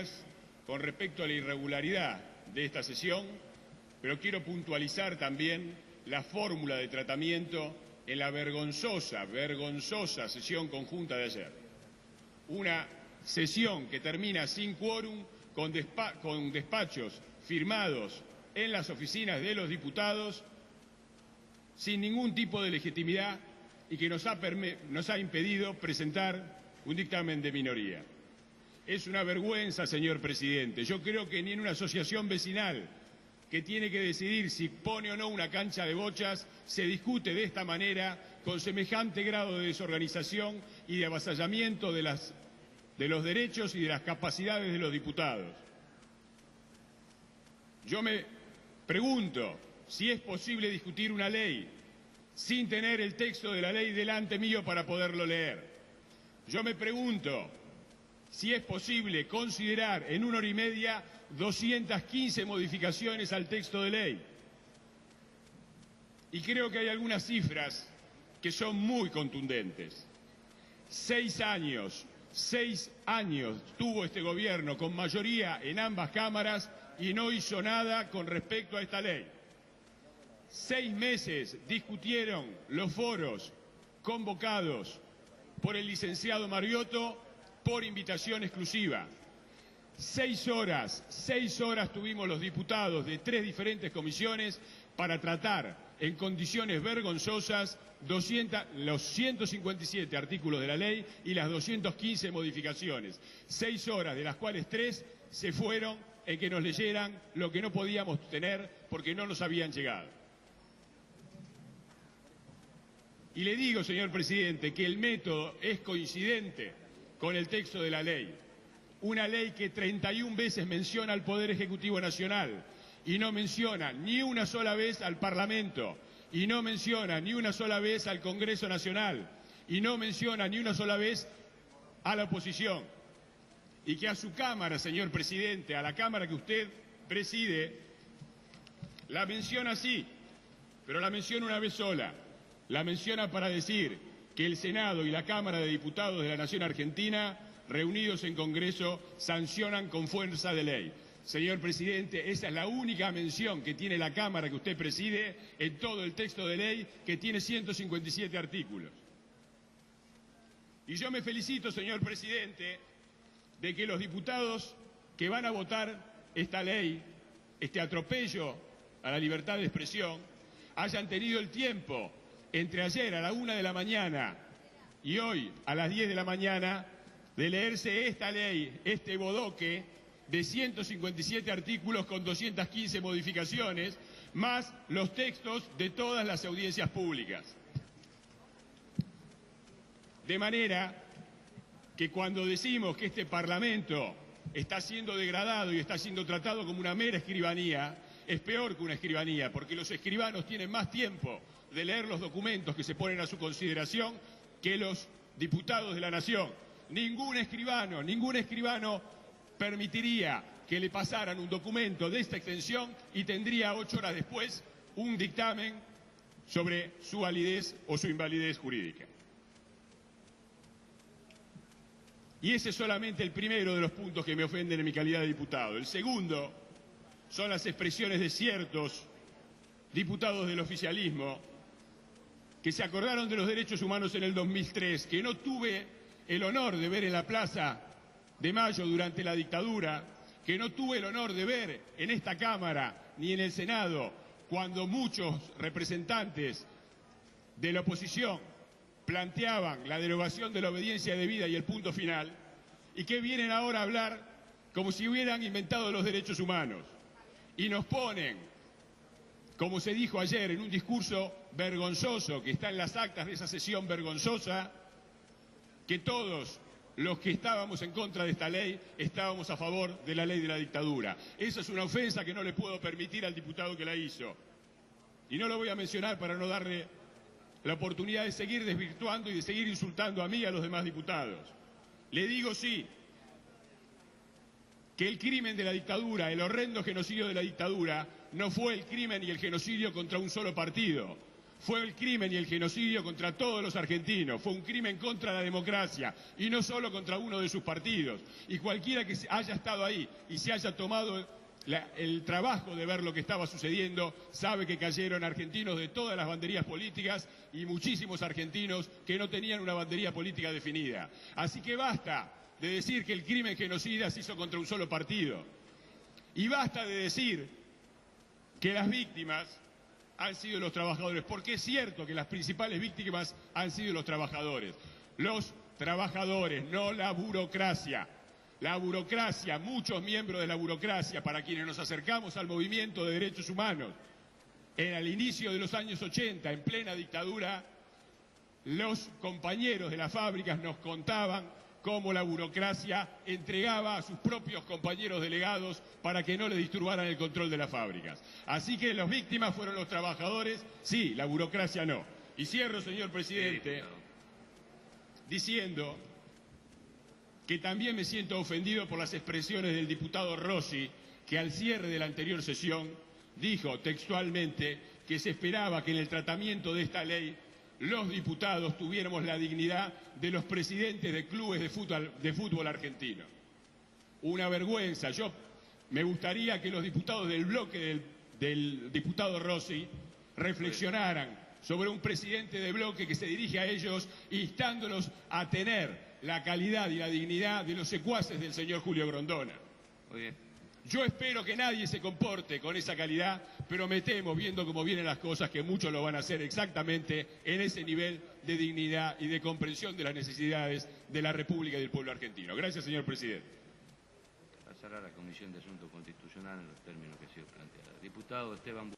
señorías, con respecto a la irregularidad de esta sesión, pero quiero puntualizar también la fórmula de tratamiento en la vergonzosa sesión conjunta de ayer. Una sesión que termina sin quórum, con despachos firmados en las oficinas de los diputados, sin ningún tipo de legitimidad y que nos ha impedido presentar un dictamen de minoría. Es una vergüenza, señor presidente. Yo creo que ni en una asociación vecinal que tiene que decidir si pone o no una cancha de bochas se discute de esta manera, con semejante grado de desorganización y de avasallamiento de los derechos y de las capacidades de los diputados. Yo me pregunto si es posible discutir una ley sin tener el texto de la ley delante mío para poderlo leer. Yo me pregunto si es posible considerar en 1 hora y media 215 modificaciones al texto de ley. Y creo que hay algunas cifras que son muy contundentes. 6 años tuvo este gobierno con mayoría en ambas cámaras y no hizo nada con respecto a esta ley. 6 meses discutieron los foros convocados por el licenciado Mariotto por invitación exclusiva. 6 horas tuvimos los diputados de 3 diferentes comisiones para tratar en condiciones vergonzosas los 157 artículos de la ley y las 215 modificaciones. 6 horas, de las cuales 3 se fueron en que nos leyeran lo que no podíamos tener porque no nos habían llegado. Y le digo, señor presidente, que el método es coincidente con el texto de la ley. Una ley que 31 veces menciona al Poder Ejecutivo Nacional y no menciona ni una sola vez al Parlamento, y no menciona ni una sola vez al Congreso Nacional, y no menciona ni una sola vez a la oposición. Y que a su Cámara, señor presidente, a la Cámara que usted preside, la menciona sí, pero la menciona una vez sola. La menciona para decir que el Senado y la Cámara de Diputados de la Nación Argentina, reunidos en Congreso, sancionan con fuerza de ley. Señor presidente, esa es la única mención que tiene la Cámara que usted preside en todo el texto de ley, que tiene 157 artículos. Y yo me felicito, señor presidente, de que los diputados que van a votar esta ley, este atropello a la libertad de expresión, hayan tenido el tiempo entre ayer a la 1 de la mañana y hoy a las 10 de la mañana de leerse esta ley, este bodoque de 157 artículos con 215 modificaciones, más los textos de todas las audiencias públicas. De manera que cuando decimos que este Parlamento está siendo degradado y está siendo tratado como una mera escribanía, es peor que una escribanía, porque los escribanos tienen más tiempo de leer los documentos que se ponen a su consideración que los diputados de la Nación. Ningún escribano permitiría que le pasaran un documento de esta extensión y tendría 8 horas después un dictamen sobre su validez o su invalidez jurídica. Y ese es solamente el primero de los puntos que me ofenden en mi calidad de diputado. El segundo son las expresiones de ciertos diputados del oficialismo que se acordaron de los derechos humanos en el 2003, que no tuve el honor de ver en la Plaza de Mayo durante la dictadura, que no tuve el honor de ver en esta Cámara ni en el Senado cuando muchos representantes de la oposición planteaban la derogación de la obediencia debida y el punto final, y que vienen ahora a hablar como si hubieran inventado los derechos humanos. Y nos ponen, como se dijo ayer en un discurso vergonzoso que está en las actas de esa sesión vergonzosa, que todos los que estábamos en contra de esta ley estábamos a favor de la ley de la dictadura. Esa es una ofensa que no le puedo permitir al diputado que la hizo. Y no lo voy a mencionar para no darle la oportunidad de seguir desvirtuando y de seguir insultando a mí y a los demás diputados. Le digo sí, que el crimen de la dictadura, el horrendo genocidio de la dictadura, no fue el crimen y el genocidio contra un solo partido. Fue el crimen y el genocidio contra todos los argentinos, fue un crimen contra la democracia y no solo contra uno de sus partidos. Y cualquiera que haya estado ahí y se haya tomado el trabajo de ver lo que estaba sucediendo, sabe que cayeron argentinos de todas las banderías políticas y muchísimos argentinos que no tenían una bandería política definida. Así que basta de decir que el crimen genocida se hizo contra un solo partido. Y basta de decir que las víctimas han sido los trabajadores, porque es cierto que las principales víctimas han sido los trabajadores. Los trabajadores, no la burocracia. La burocracia, muchos miembros de la burocracia, para quienes nos acercamos al movimiento de derechos humanos, al inicio de los años 80, en plena dictadura, los compañeros de las fábricas nos contaban cómo la burocracia entregaba a sus propios compañeros delegados para que no le disturbaran el control de las fábricas. Así que las víctimas fueron los trabajadores, sí, la burocracia no. Y cierro, señor presidente, diciendo que también me siento ofendido por las expresiones del diputado Rossi, que al cierre de la anterior sesión dijo textualmente que se esperaba que en el tratamiento de esta ley los diputados tuviéramos la dignidad de los presidentes de clubes de fútbol argentino. Una vergüenza. Yo me gustaría que los diputados del bloque del diputado Rossi reflexionaran sobre un presidente de bloque que se dirige a ellos instándolos a tener la calidad y la dignidad de los secuaces del señor Julio Grondona. Muy bien. Yo espero que nadie se comporte con esa calidad, pero me temo, viendo cómo vienen las cosas, que muchos lo van a hacer exactamente en ese nivel de dignidad y de comprensión de las necesidades de la República y del pueblo argentino. Gracias, señor presidente. Pasará a la Comisión de Asuntos Constitucionales en los términos que ha sido planteado. Diputado Esteban